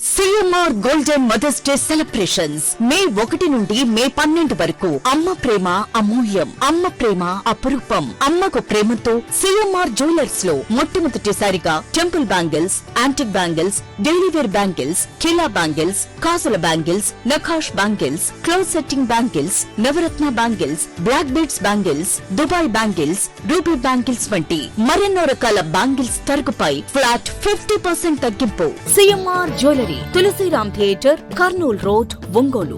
CMR golden Mother's Day celebrations May 1 నుండి మే 12 వరకు. అమ్మ ప్రేమ అమూల్యం, అమ్మ ప్రేమ అపురూపం. అమ్మకు ప్రేమతో సిఎంఆర్ జ్యువెలర్స్ లో మొట్టమొదటిసారిగా temple bangles, antique bangles, daily wear bangles, కిలా బ్యాంగిల్స్, కాసుల బ్యాంగిల్స్, నఖాష్ బ్యాంగిల్స్, క్లోజ్ సెట్టింగ్ బ్యాంగిల్స్, నవరత్న bangles, black beads bangles, Dubai bangles, ruby bangles వంటి మరెన్నో రకాల బ్యాంగిల్స్ తరుగుపై ఫ్లాట్ 50% తగ్గింపు. CMR jewellery, Tulasiram theatre, Kurnool road, Ongole.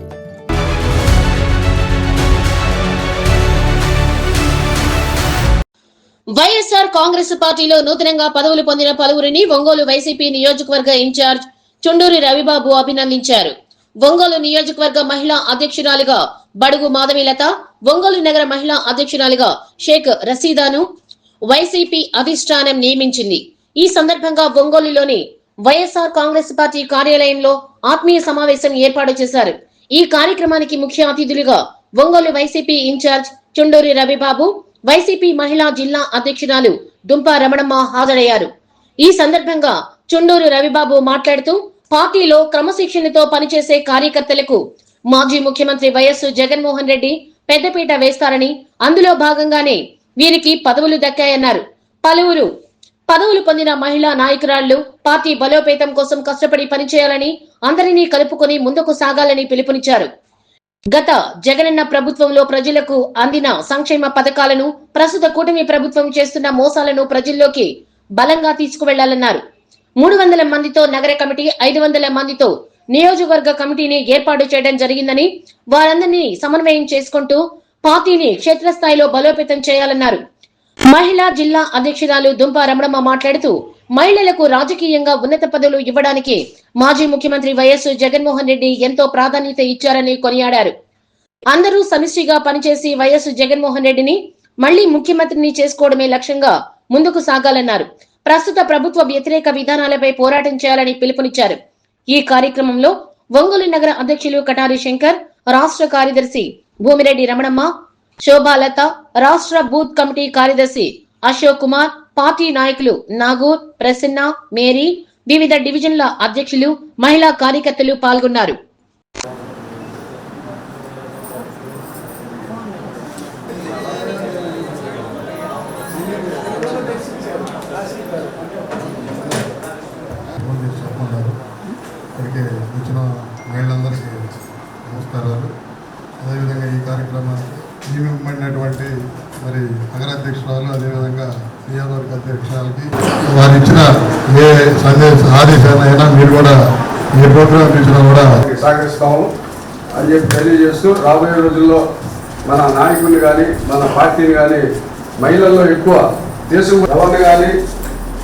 YSR Congress పార్టీలో నూతనంగా పదవులు పొందిన పలువురిని ఒంగోలు వైసీపీ నియోజకవర్గ ఇన్ఛార్జ్ చుండూరి రవిబాబు అభినందించారు. ఒంగోలు నియోజకవర్గ మహిళా అధ్యక్షురాలిగా బడుగు మాధవీలత, ఒంగోలు నగర మహిళా అధ్యక్షురాలిగా షేక్ రసీదాను వైసీపీ అధిష్టానం నియమించింది. ఈ సందర్భంగా ఒంగోలులోని వైఎస్ఆర్ కాంగ్రెస్ పార్టీ కార్యాలయంలో ఆత్మీయ సమావేశం ఏర్పాటు చేశారు. ఈ కార్యక్రమానికి ముఖ్య అతిథులుగా ఒంగోలు వైసీపీ ఇన్ఛార్జ్ చుండూరి రవిబాబు, వైసీపీ మహిళా జిల్లా అధ్యక్షురాలు దుంప రమణమ్మ హాజరయ్యారు. ఈ సందర్భంగా చుండూరి రవిబాబు మాట్లాడుతూ, పార్టీలో క్రమశిక్షణతో పనిచేసే కార్యకర్తలకు మాజీ ముఖ్యమంత్రి వైఎస్ జగన్మోహన్ రెడ్డి పెద్దపీట వేస్తారని, అందులో భాగంగానే వీరికి పదవులు దక్కాయన్నారు. పలువురు పదవులు పొందిన మహిళా నాయకురాళ్లు పార్టీ బలోపేతం కోసం కష్టపడి పనిచేయాలని, అందరినీ కలుపుకొని ముందుకు సాగాలని పిలుపునిచ్చారు. గత జగనన్న ప్రభుత్వంలో ప్రజలకు అందిన సంక్షేమ పథకాలను, ప్రస్తుత కూటమి ప్రభుత్వం చేస్తున్న మోసాలను ప్రజల్లోకి బలంగా తీసుకువెళ్లాలన్నారు. 300 మందితో నగర కమిటీ, 500 మందితో నియోజకవర్గ కమిటీని ఏర్పాటు చేయడం జరిగిందని, వారందరినీ సమన్వయం చేసుకుంటూ పార్టీని క్షేత్రస్థాయిలో బలోపేతం చేయాలన్నారు. మహిళా జిల్లా అధ్యక్షురాలు దుంప రమణమ్మ మాట్లాడుతూ, మహిళలకు రాజకీయంగా ఉన్నత పదవులు ఇవ్వడానికి మాజీ ముఖ్యమంత్రి వైఎస్ జగన్మోహన్ రెడ్డి ఎంతో ప్రాధాన్యత ఇచ్చారని కొనియాడారు. అందరూ సమిష్టిగా పనిచేసి వైఎస్ జగన్మోహన్ రెడ్డిని మళ్లీ ముఖ్యమంత్రిని చేసుకోవడమే లక్ష్యంగా ముందుకు సాగాలన్నారు. ప్రస్తుత ప్రభుత్వ వ్యతిరేక విధానాలపై పోరాటం చేయాలని పిలుపునిచ్చారు. ఈ కార్యక్రమంలో ఒంగోలు నగర అధ్యక్షులు కటారి శంకర్, రాష్ట్ర కార్యదర్శి భూమిరెడ్డి రమణమ్మ, శోభాలత, రాష్ట్ర బూత్ కమిటీ కార్యదర్శి అశోక్ కుమార్, పార్టీ నాయకులు నాగూర్, ప్రసన్న, మేరీ, వివిధ డివిజన్ల అధ్యక్షులు, మహిళా కార్యకర్తలు పాల్గొన్నారు. నమస్కారాలు. అదేవిధంగా ఈ కార్యక్రమానికి నియమింపబడినటువంటి మరి నగరాధ్యక్షురాలు, అదేవిధంగా నియోజకవర్గ అధ్యక్షురాలకి వారు ఇచ్చిన ఏ ఆదేశాలైనా మీరు కూడా ఏ ప్రోగ్రాం ఇచ్చినా కూడా సహకరిస్తాము అని చెప్పి తెలియజేస్తూ, రాబోయే రోజుల్లో మన నాయకుల్ని కానీ మన పార్టీని కానీ మహిళల్లో ఎక్కువ దేశం రవణ కానీ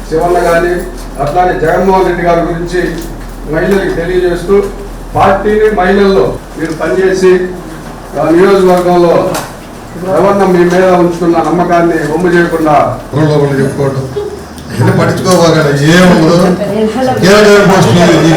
శివన్న కానీ అట్లానే జగన్మోహన్ రెడ్డి గారి గురించి మహిళలకు తెలియజేస్తూ, పార్టీని మహిళల్లో మీరు పనిచేసి నియోజకవర్గంలో ఎవరన్నా మీ మీద ఉంచుకున్న నమ్మకాన్ని ఒమ్ము చేయకుండా చెప్పుకోవటం ఇది పట్టించుకోవాలి. ఏముందో 30 మంది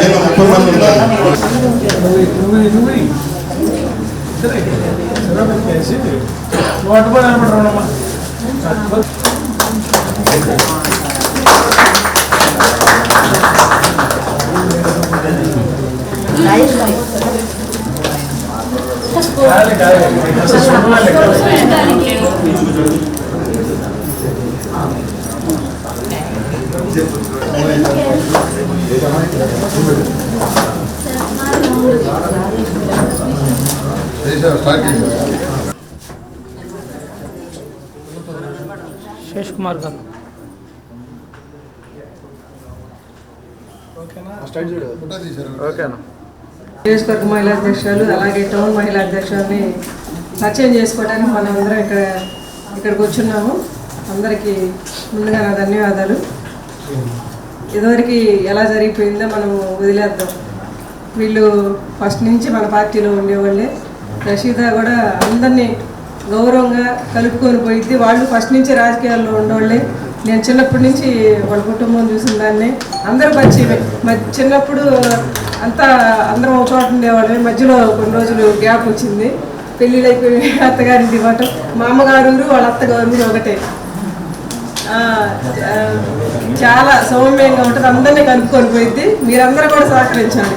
శేష్ కుమార్ గారు నియోజకవర్గ మహిళా అధ్యక్షురాలు, అలాగే టౌన్ మహిళా అధ్యక్షురాలని పరిచయం చేసుకోవడానికి మనం అందరం ఇక్కడికి వచ్చున్నాము. అందరికీ ముందుగా నా ధన్యవాదాలు. ఇదివరకు ఎలా జరిగిపోయిందో మనము వదిలేద్దాం. వీళ్ళు ఫస్ట్ నుంచి మన పార్టీలో ఉండేవాళ్ళే. రషీదా కూడా అందరినీ గౌరవంగా కలుపుకొని పోయింది. వాళ్ళు ఫస్ట్ నుంచి రాజకీయాల్లో ఉండేవాళ్ళే. నేను చిన్నప్పటి నుంచి వాళ్ళ కుటుంబం చూసిన దాన్ని అందరూ పరిచయమే. చిన్నప్పుడు అంతా అందరం ఒక చోట ఉండేవాళ్ళమే. మధ్యలో కొన్ని రోజులు గ్యాప్ వచ్చింది, పెళ్ళిళ్ళు అయిపోయి అత్తగారింటి మాట. మా అమ్మగారు వాళ్ళ అత్తగారు ఒకటే. చాలా సౌమ్యంగా ఉంటుంది, అందరినీ కలుపుకొని పోయింది. మీరందరూ కూడా సహకరించాలి.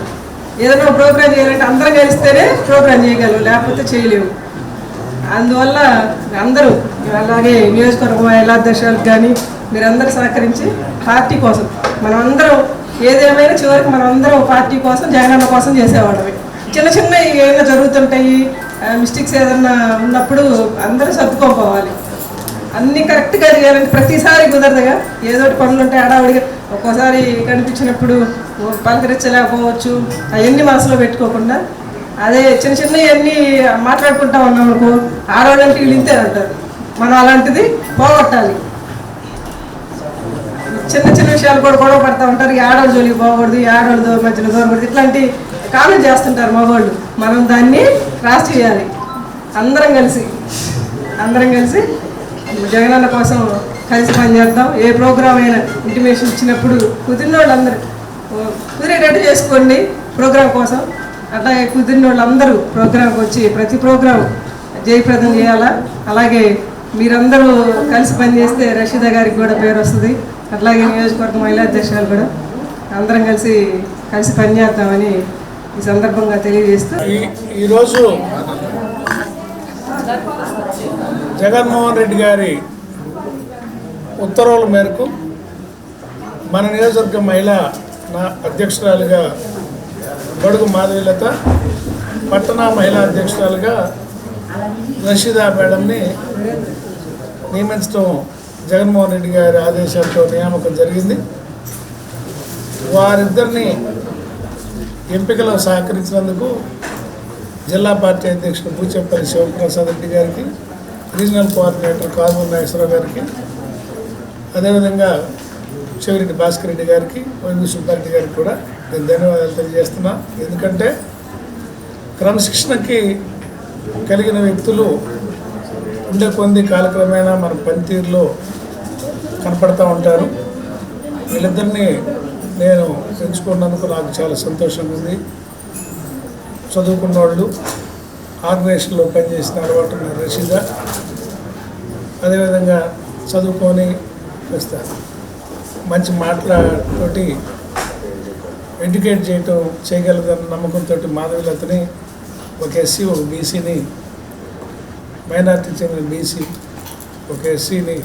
ఏదైనా ప్రోగ్రాం చేయాలంటే అందరం కలిస్తేనే ప్రోగ్రాం చేయగలరు, లేకపోతే చేయలేము. అందువల్ల అందరూ అలాగే నియోజకవర్గ మహిళా అధ్యక్షులకు కానీ మీరందరూ సహకరించి పార్టీ కోసం మనమందరం ఏదేమైనా చివరికి మనమందరం పార్టీ కోసం జగనన్న కోసం చేసేవాళ్ళమే. చిన్న చిన్న ఏమైనా జరుగుతుంటాయి, మిస్టేక్స్ ఏదన్నా ఉన్నప్పుడు అందరూ సర్దుకోపోవాలి. అన్నీ కరెక్ట్గా చేయాలంటే ప్రతిసారి కుదరదుగా, ఏదోటి పనులు ఉంటాయి హడావుడిగా. ఒక్కోసారి కనిపించినప్పుడు పలకరించలేకపోవచ్చు, అవన్నీ మనసులో పెట్టుకోకుండా అదే చిన్న చిన్నవన్నీ మాట్లాడుకుంటా ఉన్నాం అనుకో, ఆడవాళ్ళంటే వీళ్ళు ఇంతే అంటారు. మనం అలాంటిది పోగొట్టాలి. చిన్న చిన్న విషయాలు కూడా గొడవ పడుతూ ఉంటారు. ఈ ఆడవాళ్ళ జోలికి పోకూడదు, ఈ ఆడవాళ్ళ మధ్యలో దూరకూడదు, ఇట్లాంటి కామెంట్ చేస్తుంటారు మగవాళ్ళు. మనం దాన్ని క్రాస్ చేయాలి. అందరం కలిసి జగనన్న కోసం కలిసి పనిచేద్దాం. ఏ ప్రోగ్రామ్ అయినా ఇంటిమేషన్ ఇచ్చినప్పుడు కుదిరిన వాళ్ళందరూ కుదిరేటట్టు చేసుకోండి ప్రోగ్రాం కోసం. అట్లాగే కుదిరిన వాళ్ళందరూ ప్రోగ్రాంకి వచ్చి ప్రతి ప్రోగ్రాం జయప్రదం చేయాలా. అలాగే మీరందరూ కలిసి పనిచేస్తే రషీదా గారికి కూడా పేరు వస్తుంది. అట్లాగే నియోజకవర్గ మహిళా అధ్యక్షులు కూడా అందరం కలిసి పనిచేద్దామని ఈ సందర్భంగా తెలియజేస్తూ, ఈరోజు జగన్మోహన్ రెడ్డి గారి ఉత్తర్వుల మేరకు మన నియోజకవర్గ మహిళా అధ్యక్షురాలుగా బడుగు మాధవీలత, పట్టణ మహిళా అధ్యక్షురాలుగా రషీదా మేడంని నియమించడం జగన్మోహన్ రెడ్డి గారి ఆదేశాలతో నియామకం జరిగింది. వారిద్దరిని ఎంపికలో సహకరించినందుకు జిల్లా పార్టీ అధ్యక్షుడు బూచెప్పల్లి శివప్రసాద్ రెడ్డి గారికి, రీజనల్ కోఆర్డినేటర్ కారుమూరి నాగేశ్వరరావు గారికి, అదేవిధంగా చెవిరెడ్డి భాస్కర్ రెడ్డి గారికి, వైవి సుబ్బారెడ్డి గారికి కూడా నేను ధన్యవాదాలు తెలియజేస్తున్నా. ఎందుకంటే క్రమశిక్షణకి కలిగిన వ్యక్తులు ఉండే కొంది కాలక్రమేణా మన పనితీరులో కనపడుతూ ఉంటారు. వీళ్ళిద్దరినీ నేను ఎంచుకున్నందుకు నాకు చాలా సంతోషంగా ఉంది. చదువుకున్న వాళ్ళు, ఆర్గనైజేషన్లో పనిచేసిన అలవాటు ఉన్న రషీదా, అదేవిధంగా చదువుకొని వస్తారు, మంచి మాటలతోటి ఎడ్యుకేట్ చేయగలదన్న నమ్మకంతో మాధవీలతని ఒక ఎస్సీ, ఒక బీసీని, మైనార్టీ చెందిన బీసీ, ఒక ఎస్సీని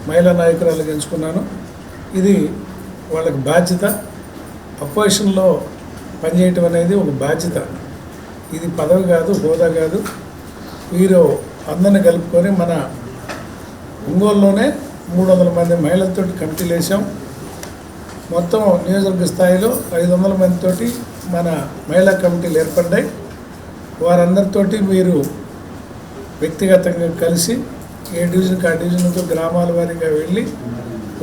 మహిళా నాయకురాలుగా ఎంచుకున్నాను. ఇది వాళ్ళకి బాధ్యత. అపోజిషన్లో పనిచేయటం అనేది ఒక బాధ్యత. ఇది పదవి కాదు, హోదా కాదు. వీరు అందరిని కలుపుకొని మన ఒంగోలులోనే 300 మంది మహిళలతో కమిటీలు వేసాం. మొత్తం నియోజకవర్గ స్థాయిలో 500 మందితోటి మన మహిళా కమిటీలు ఏర్పడ్డాయి. వారందరితోటి మీరు వ్యక్తిగతంగా కలిసి ఏ డివిజన్కి ఆ డివిజన్కు గ్రామాల వారీగా వెళ్ళి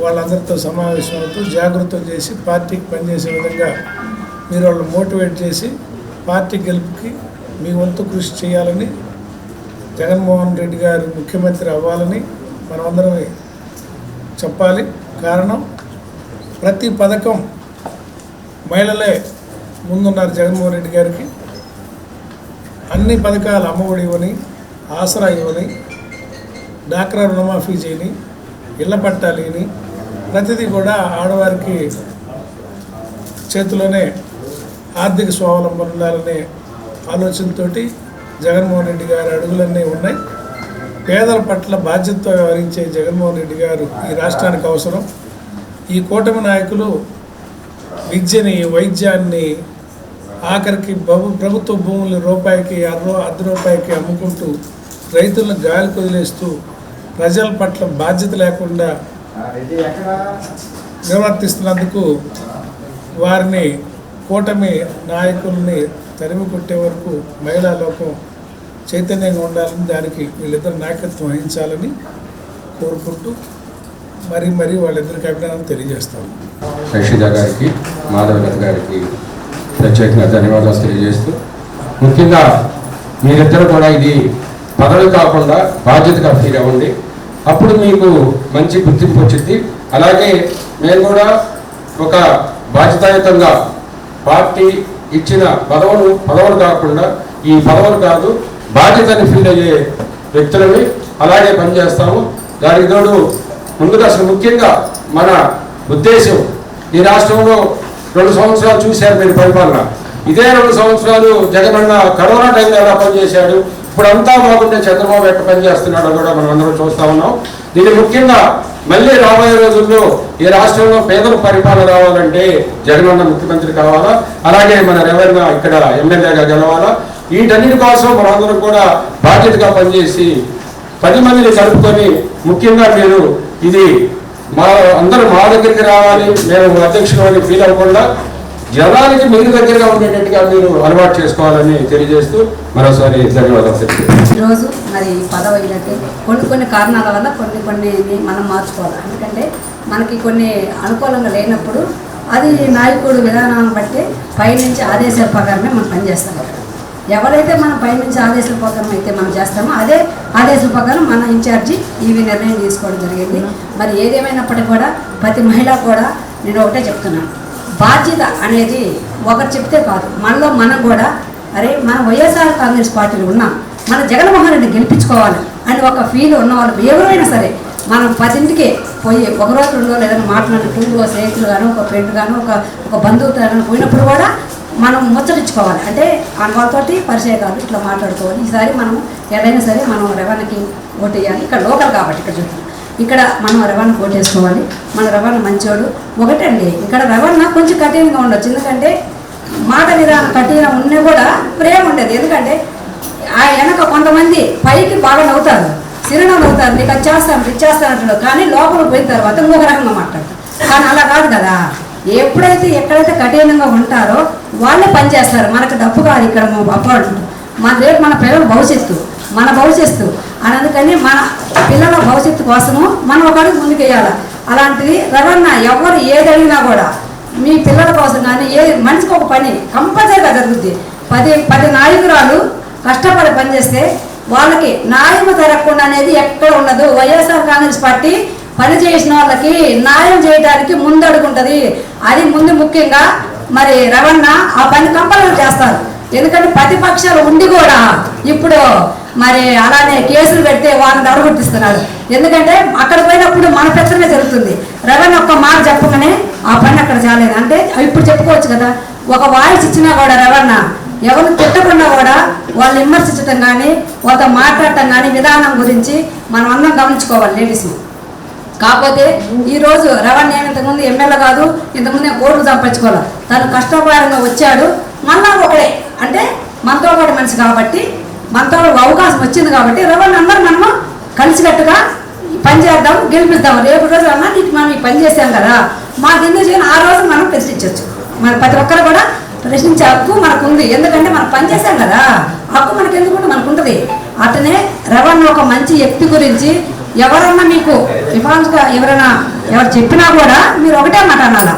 వాళ్ళందరితో సమావేశం అవుతూ జాగృతం చేసి పార్టీకి పనిచేసే విధంగా మీరు వాళ్ళు మోటివేట్ చేసి పార్టీ గెలుపుకి మీ వంతు కృషి చేయాలని, జగన్మోహన్ రెడ్డి గారు ముఖ్యమంత్రి అవ్వాలని మనమందరం చెప్పాలి. కారణం ప్రతి పథకం మహిళలే ముందున్నారు. జగన్మోహన్ రెడ్డి గారికి అన్ని పథకాలు అమ్మఒడి ఇవ్వని, ఆసరా ఇవ్వని, డాక్రా రుణమాఫీ చేయని, ఇళ్ల పట్టాలు ఇవ్వని, ప్రతిదీ కూడా ఆడవారికి చేతిలోనే ఆర్థిక స్వావలంబన ఉండాలనే ఆలోచనతో జగన్మోహన్ రెడ్డి గారి అడుగులన్నీ ఉన్నాయి. పేదల పట్ల బాధ్యతతో వ్యవహరించే జగన్మోహన్ రెడ్డి గారు ఈ రాష్ట్రానికి అవసరం. ఈ కూటమి నాయకులు విద్యని, వైద్యాన్ని, ఆఖరికి ప్రభుత్వ భూములు రూపాయికి అర్ధ రూపాయికి అమ్ముకుంటూ రైతులను గాలి కొదిలేస్తూ ప్రజల పట్ల బాధ్యత లేకుండా నిర్వర్తిస్తున్నందుకు వారిని, కూటమి నాయకుల్ని తరిమి కొట్టే వరకు మహిళా లోకం చైతన్యంగా ఉండాలని, దానికి వీళ్ళిద్దరు నాయకత్వం వహించాలని కోరుకుంటూ మరీ వాళ్ళిద్దరికి అభినందనలు తెలియజేస్తాను. రషీదా గారికి, మాధవీలత గారికి ప్రత్యేకంగా ధన్యవాదాలు తెలియజేస్తూ, ముఖ్యంగా మీరిద్దరు కూడా ఇది పదవి కాకుండా బాధ్యతగా ఫీల్ అవ్వండి. అప్పుడు మీకు మంచి గుర్తింపు వచ్చింది. అలాగే మేము కూడా ఒక బాధ్యతాయుతంగా పార్టీ ఇచ్చిన పదవులు కాకుండా ఈ పదవులు కాదు బాధ్యతని ఫీల్ అయ్యే వ్యక్తులని అలాగే పనిచేస్తాము. దానికి తోడు ముందుగా అసలు ముఖ్యంగా మన ఉద్దేశం ఈ రాష్ట్రంలో 2 సంవత్సరాలు చూశారు మీరు పరిపాలన. ఇదే 2 సంవత్సరాలు జగనన్న కరోనా టైంలో ఎలా పనిచేశాడు, ఇప్పుడు అంతా బాగుంటే చంద్రబాబు ఎట్లా పనిచేస్తున్నాడో కూడా మనం అందరం చూస్తా ఉన్నాం. దీన్ని ముఖ్యంగా మళ్ళీ రాబోయే రోజుల్లో ఈ రాష్ట్రంలో పేదల పరిపాలన రావాలంటే జగనన్న ముఖ్యమంత్రి కావాలా, అలాగే మన రేవంత్ ఇక్కడ ఎమ్మెల్యేగా గెలవాలా. వీటన్నిటి కోసం మనందరం కూడా బాధ్యతగా పనిచేసి 10 మందిని కలుపుకొని, ముఖ్యంగా మీరు ఇది అందరూ మా దగ్గరికి రావాలి, మేము అధ్యక్షులు అని ఫీల్ అవ్వకుండా జనానికి మీరు దగ్గరగా ఉండేటట్టుగా మీరు అలవాటు చేసుకోవాలని తెలియజేస్తూ మరోసారి ధన్యవాదాలు. ఈరోజు మరి పదవులకి కొన్ని కారణాల వల్ల కొన్ని మనం మార్చుకోవాలి. ఎందుకంటే మనకి కొన్ని అనుకూలంగా లేనప్పుడు అది నాయకుడు విధానాన్ని బట్టి పైనుంచి ఆదేశాల ప్రకారమే మనం పనిచేస్తాం. ఎవరైతే మనం పైనుంచి ఆదేశాల ప్రకారం అయితే మనం చేస్తామో అదే ఆదేశాల ప్రకారం మన ఇన్ఛార్జి ఇవి నిర్ణయం తీసుకోవడం జరిగింది. మరి ఏదేమైనప్పటికీ కూడా ప్రతి మహిళ కూడా నేను ఒకటే చెప్తున్నాను, బాధ్యత అనేది ఒకరు చెప్తే కాదు, మనలో మనం కూడా అరే మనం వైఎస్ఆర్ కాంగ్రెస్ పార్టీలో ఉన్నాం, మన జగన్మోహన్ రెడ్డి గెలిపించుకోవాలి అని ఒక ఫీల్ ఉన్న వాళ్ళు ఎవరైనా సరే మనం 10ంటికి పోయి ఒక రోజు 2 రోజులు ఏదైనా మాట్లాడుకుంటూ స్నేహితులు కానీ ఒక ఫ్రెండ్ కానీ ఒక బంధువుతో కానీ పోయినప్పుడు కూడా మనం ముచ్చరించుకోవాలి. అంటే వాళ్ళతోటి పరిచయాలు ఇట్లా మాట్లాడుకోవాలి. ఈసారి మనం ఎక్కడైనా సరే మనం రవాణాకి ఓటు వేయాలి. ఇక్కడ లోకల్ కాబట్టి ఇక్కడ చూస్తాం, ఇక్కడ మనం రవాణా ఓటేసుకోవాలి. మన రవాణా మంచోడు ఒకటండి. ఇక్కడ రవాణా కొంచెం కఠినంగా ఉండొచ్చు, ఎందుకంటే మాట విధానం కఠినం ఉన్నా కూడా ప్రేమ ఉండేది. ఎందుకంటే ఆ వెనక కొంతమంది పైకి బాగా నవ్వుతారు, చిరునవ్వు నవ్వుతారు, నీకు అది చేస్తాను ఇచ్చేస్తానంటాడు, కానీ లోపల పోయిన తర్వాత ఇంకొక రకంగా మాట్లాడతారు. కానీ అలా కాదు కదా, ఎప్పుడైతే ఎక్కడైతే కఠినంగా ఉంటారో వాళ్ళే పనిచేస్తారు. మనకు డబ్బు కాదు ఇక్కడ అప్పాడు, మన రేపు మన పిల్లల భవిష్యత్తు, మన భవిష్యత్తు అని. అందుకని మన పిల్లల భవిష్యత్తు కోసము మనం ఒక అడుగు ముందుకు వేయాలి. అలాంటిది రవాణా ఎవరు ఏది అడిగినా కూడా మీ పిల్లల కోసం కానీ ఏ మనిషికి ఒక పని కంపల్సరీగా జరుగుద్ది. 10 నాయకురాలు కష్టపడి పనిచేస్తే వాళ్ళకి న్యాయం జరగకుండా అనేది ఎక్కడ ఉండదు. వైఎస్ఆర్ కాంగ్రెస్ పార్టీ పని చేసిన వాళ్ళకి న్యాయం చేయడానికి ముందడుగుంటుంది. అది ముందు ముఖ్యంగా మరి రవాణా ఆ పని కంపల్సరీ చేస్తారు. ఎందుకంటే ప్రతిపక్షాలు ఉండి కూడా ఇప్పుడు మరి అలానే కేసులు పెడితే వాళ్ళని దడగొట్టిస్తున్నారు. ఎందుకంటే అక్కడ పోయినప్పుడు మన పెత్తనమే జరుగుతుంది. రవాణా ఒక్క మాట చెప్పగానే ఆ పని అక్కడ చాలేదు అంటే ఇప్పుడు చెప్పుకోవచ్చు కదా. ఒక వాయిస్ ఇచ్చినా కూడా రవాణా ఎవరు తిట్టకుండా కూడా వాళ్ళు విమర్శించడం కానీ వాళ్ళతో మాట్లాడటం కానీ విధానం గురించి మనం అందరం గమనించుకోవాలి లేడీస్. కాకపోతే ఈరోజు రవాణా ఇంతకుముందు ఎమ్మెల్యే కాదు, ఇంతకుముందు ఓట్లు సంపాదించుకోవాలి. తను కష్టపరంగా వచ్చాడు, మళ్ళా ఒకడే అంటే మనతో పాటు మనిషి కాబట్టి మనతో అవకాశం వచ్చింది కాబట్టి రవాణా అందరూ మనము కలిసికట్టుగా పని చేద్దాం, గెలిపిద్దాం. రేపు రోజు అన్నా నీకు మనం ఈ పని చేసాం కదా, మాకు ఎందుకు చేయని ఆ రోజు మనం ప్రశ్నించవచ్చు. మన ప్రతి ఒక్కరు కూడా ప్రశ్నించే హక్కు మనకు ఉంది. ఎందుకంటే మనం పని చేసాం కదా, హక్కు మనకు ఎందుకుంటే మనకు ఉంటుంది. అతనే రవాణా ఒక మంచి వ్యక్తి గురించి ఎవరన్నా మీకు రిఫార్మ్స్గా ఎవరు చెప్పినా కూడా మీరు ఒకటే మాట అనాలా,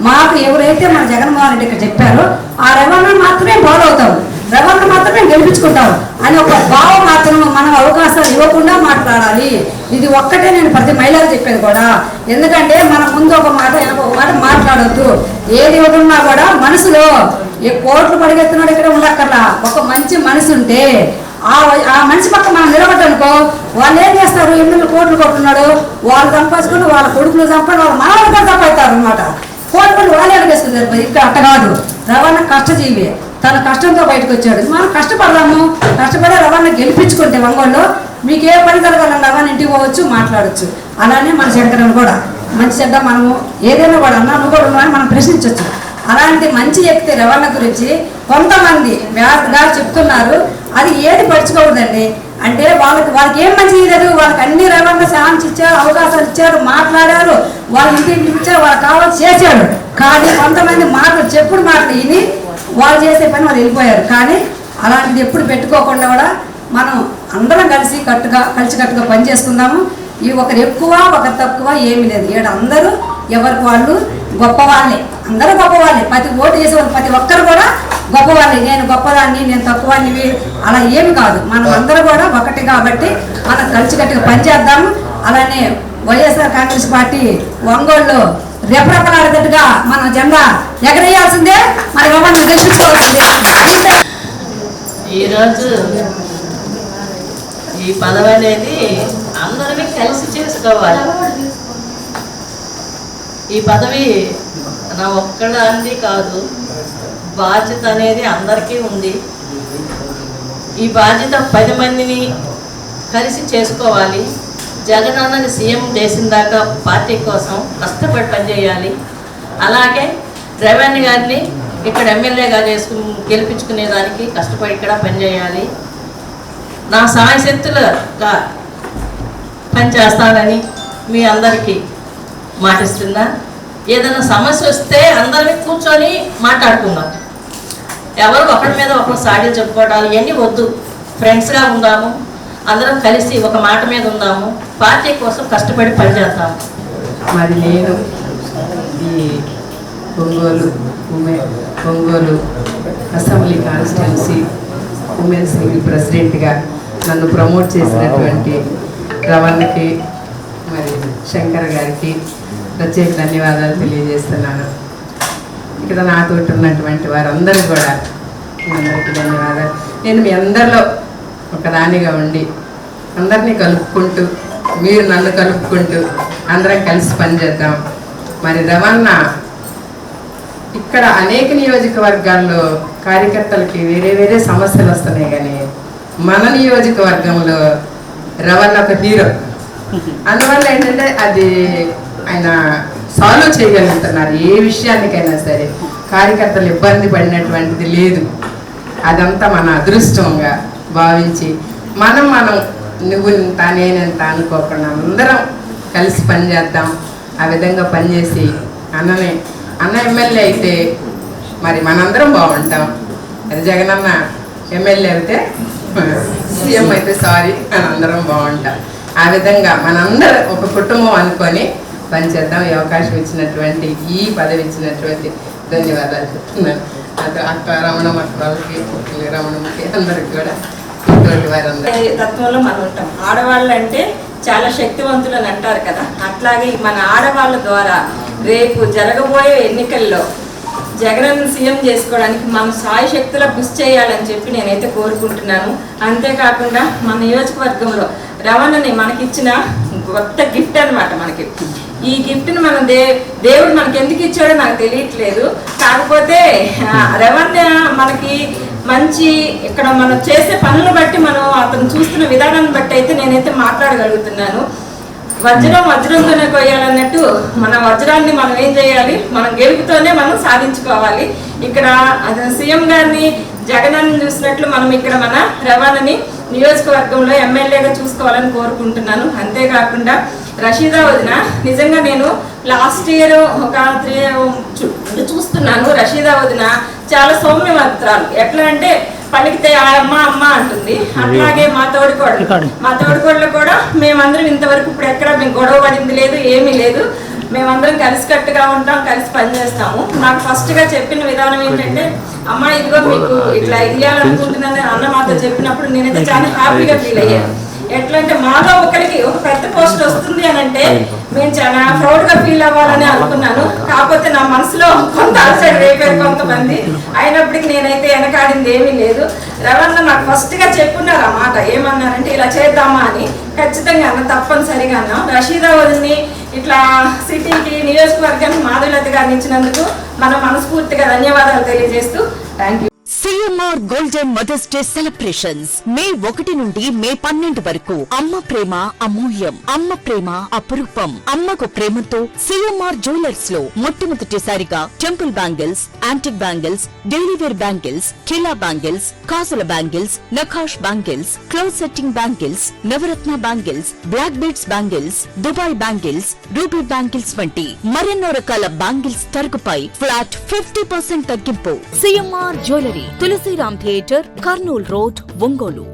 మాకు ఎవరైతే మన జగన్మోహన్ రెడ్డి ఇక్కడ చెప్పారో ఆ రవాణా మాత్రమే ఫాలో అవుతాం, రవాణా మాత్రమే గెలిపించుకుంటాం అని ఒక భావం మాత్రం మనం అవకాశాలు ఇవ్వకుండా మాట్లాడాలి. ఇది ఒక్కటే నేను ప్రతి మహిళకు చెప్పేది కూడా. ఎందుకంటే మనం ముందు ఒక మాట వెనక ఒక మాట మాట్లాడొద్దు. ఏది ఉన్నా కూడా మనసులో ఏ కోట్లు పడిగెత్తున్నాడు ఇక్కడ ఉండక్కర్లా, ఒక మంచి మనసు ఉంటే ఆ మనిషి పక్క మనం నిలబడ్డానుకో వాళ్ళు ఏం చేస్తారు, 8 కోట్లు కొట్టున్నాడు వాళ్ళు సంపాదించుకుని వాళ్ళ కొడుకులు సంపాది వాళ్ళ మనవాళ్ళు కూడా సంపాదిస్తారు అనమాట. కోట్లు వాళ్ళే అడిగేసుకుంటారు. ఇక్కడ అట్ట కాదు, రవాణా కష్టజీవి, తన కష్టంతో బయటకు వచ్చాడు. మనం కష్టపడదాము, కష్టపడే రవాణా గెలిపించుకుంటే ఒంగోలులో మీకు ఏ పని జరగాలని రవాణా ఇంటికి పోవచ్చు, మాట్లాడచ్చు. అలానే మన శంకరను కూడా మంచి చెడ్డ మనము ఏదైనా కూడా అన్నా నువ్వు కూడా ఉన్నామని మనం ప్రశ్నించవచ్చు. అలాంటి మంచి వ్యక్తి రవాణా గురించి కొంతమంది వ్యాధగా చెప్తున్నారు. అది ఏది పడుచుకోకూడదండి. అంటే వాళ్ళకి ఏం మంచి లేదు, వాళ్ళకి అన్ని రవాణా ఛాన్స్ ఇచ్చారు, అవకాశాలు ఇచ్చారు, మాట్లాడారు, వాళ్ళ ఇంటికి ఇచ్చారు, వాళ్ళకి కావాల్సి చేశాడు. కానీ కొంతమంది మాటలు చెప్పుడు మాటలు విని వాళ్ళు చేసే పని వాళ్ళు వెళ్ళిపోయారు. కానీ అలాంటిది ఎప్పుడు పెట్టుకోకుండా కూడా మనం అందరం కలిసికట్టుగా పని చేసుకుందాము. ఈ ఒకరు ఎక్కువ ఒకరు తక్కువ ఏమీ లేదు. ఇక్కడ అందరూ ఎవరికి వాళ్ళు గొప్పవాళ్ళే, అందరూ గొప్పవాళ్ళే. ప్రతి ఓటు చేసే వాళ్ళు ప్రతి ఒక్కరు కూడా గొప్పవాళ్ళే. నేను గొప్పదాన్ని, నేను తక్కువని అలా ఏమి కాదు. మనం అందరూ కూడా ఒకటి కాబట్టి మనం కలిసికట్టుగా పనిచేద్దాము. అలానే వైఎస్ఆర్ కాంగ్రెస్ పార్టీ ఒంగోలులో రెపరెపలాడేటట్టుగా మనం జెండా ఎగరేయాల్సిందే, మరి మనం గెలిపించుకోవాల్సిందే. ఈరోజు ఈ పదవి అనేది అందరినీ కలిసి చేసుకోవాలి. ఈ పదవి నా ఒక్కదాంది కాదు, బాధ్యత అనేది అందరికీ ఉంది. ఈ బాధ్యత 10 మందిని కలిసి చేసుకోవాలి. జగనన్నని సీఎం చేసిన దాకా పార్టీ కోసం కష్టపడి పనిచేయాలి. అలాగే రెవెన్యూ గారిని ఇక్కడ ఎమ్మెల్యేగా గెలిపించుకునేదానికి కష్టపడి ఇక్కడ పనిచేయాలి. నా సాయశక్తులుగా పనిచేస్తానని మీ అందరికీ మాటిస్తున్నా. ఏదైనా సమస్య వస్తే అందరినీ కూర్చొని మాట్లాడుకుందాం. ఎవరు ఒకరి మీద ఒకరు సాడీలు చెప్పుకోవడాలు ఇవన్నీ వద్దు. ఫ్రెండ్స్గా ఉందాము, అందరం కలిసి ఒక మాట మీద ఉందాము, పార్టీ కోసం కష్టపడి పనిచేద్దాము. మరి నేను ఈ Ongole assembly constituency women's league ప్రెసిడెంట్గా నన్ను ప్రమోట్ చేసినటువంటి రవణకి మరి శంకర్ గారికి ప్రత్యేక ధన్యవాదాలు తెలియజేస్తున్నాను. ఇక్కడ నాతో ఉన్నటువంటి వారందరూ కూడా అందరికీ ధన్యవాదాలు. నేను మీ అందరిలో ఒకదానిగా ఉండి అందరినీ కలుపుకుంటూ, మీరు నన్ను కలుపుకుంటూ అందరం కలిసి పనిచేద్దాం. మరి రవణ ఇక్కడ అనేక నియోజకవర్గాల్లో కార్యకర్తలకి వేరే వేరే సమస్యలు వస్తున్నాయి, కానీ మన నియోజకవర్గంలో రవణ ఒక హీరో. అందువల్ల ఏంటంటే అది ఆయన సాల్వ్ చేయగలుగుతున్నారు. ఏ విషయానికైనా సరే కార్యకర్తలు ఇబ్బంది పడినటువంటిది లేదు. అదంతా మన అదృష్టంగా భావించి మనం నువ్వు ఇంత నేనెంత అనుకోకుండా అందరం కలిసి పనిచేద్దాం. ఆ విధంగా పనిచేసి అన్న ఎమ్మెల్యే అయితే మరి మనందరం బాగుంటాం. అది జగనన్న ఎమ్మెల్యే అయితే సీఎం అయితే అందరం బాగుంటాం. ఆ విధంగా మనందరం ఒక కుటుంబం అనుకొని పనిచేద్దాం. ఈ అవకాశం ఇచ్చినటువంటి, ఈ పదవి ఇచ్చినటువంటి ధన్యవాదాలు చెప్తున్నాను. అక్క రమణమ్మకి అందరికి కూడా తత్వంలో మనం ఉంటాం. ఆడవాళ్ళు అంటే చాలా శక్తివంతులు అని అంటారు కదా, అట్లాగే మన ఆడవాళ్ళ ద్వారా రేపు జరగబోయే ఎన్నికల్లో జగన్ సీఎం చేసుకోవడానికి మన సాయశక్తుల కృషి చేయాలని చెప్పి నేనైతే కోరుకుంటున్నాను. అంతేకాకుండా మన నియోజకవర్గంలో రవాణాని మనకిచ్చిన కొత్త గిఫ్ట్ అనమాట. మనకి ఈ గిఫ్ట్ని మనం దేవుడు మనకి ఎందుకు ఇచ్చాడో నాకు తెలియట్లేదు. కాకపోతే రవాణా మనకి మంచి ఇక్కడ మనం చేసే పనులు బట్టి, మనం అతను చూస్తున్న విధానాన్ని బట్టి అయితే నేనైతే మాట్లాడగలుగుతున్నాను. వజ్రంతోనే కొయ్యాలన్నట్టు మన వజ్రాన్ని మనం ఏం చేయాలి, మనం గెలుపుతోనే మనం సాధించుకోవాలి. ఇక్కడ సీఎం గారిని జగనాన్ని చూసినట్లు మనం ఇక్కడ మన రవాణాని నియోజకవర్గంలో ఎమ్మెల్యేగా చూసుకోవాలని కోరుకుంటున్నాను. అంతేకాకుండా రషీదా వదిన నిజంగా నేను లాస్ట్ ఇయర్ ఒక 3 చూస్తున్నాను. రషీదా వదిన చాలా సౌమ్యవంతురాలు. ఎట్లా అంటే పలికితే అమ్మ అమ్మ అంటుంది. అట్లాగే మా తోడికోడలు కూడా మేమందరం ఇంతవరకు ఇప్పుడు ఎక్కడ మేము గొడవ పడింది లేదు, ఏమీ లేదు. మేమందరం కలిసికట్టుగా ఉంటాం, కలిసి పనిచేస్తాము. నాకు ఫస్ట్గా చెప్పిన విధానం ఏంటంటే, అమ్మ ఇదిగో మీకు ఇట్లా ఇవ్వాలనుకుంటున్నాను అన్న మాతో చెప్పినప్పుడు నేనైతే చాలా హ్యాపీగా ఫీల్ అయ్యాను. ఎట్లా అంటే మాలో ఒకరికి ఒక పెద్ద పోస్ట్ వస్తుంది అని అంటే నేను చాలా ప్రౌడ్గా ఫీల్ అవ్వాలని అనుకున్నాను. కాకపోతే నా మనసులో కొంత అలసట రేపారు కొంతమంది. అయినప్పటికీ నేనైతే వెనకాడింది ఏమీ లేదు. రవణ నాకు ఫస్ట్గా చెప్పున్నారు ఆ మాట. ఏమన్నారంటే ఇలా చేద్దామా అని. ఖచ్చితంగా అన్న, తప్పనిసరిగా అన్న. రషీదా వదిని ఇట్లా సిటీకి నియోజకవర్గానికి మాధులత గారిని ఇచ్చినందుకు మనం మనస్ఫూర్తిగా ధన్యవాదాలు తెలియజేస్తూ thank you. CMR golden Mother's Day celebrations May 1 నుండి మే 12 వరకు. అమ్మ ప్రేమ అమూల్యం, అమ్మ ప్రేమ అపురూపం. అమ్మకు ప్రేమతో సిఎంఆర్ జ్యువెలర్స్ లో మొట్టమొదటిసారిగా temple bangles, antique bangles, daily wear bangles, ఖిలా బ్యాంగిల్స్, కాసుల బ్యాంగిల్స్, నఖాష్ బ్యాంగిల్స్, క్లోజ్ సెట్టింగ్ బ్యాంగిల్స్, నవరత్న bangles, black beads bangles, Dubai bangles, ruby bangles వంటి మరెన్నో రకాల బ్యాంగిల్స్ తరుగుపై ఫ్లాట్ 50% తగ్గింపు. CMR jewellery, Tulasiram theatre, Kurnool road, Ongole.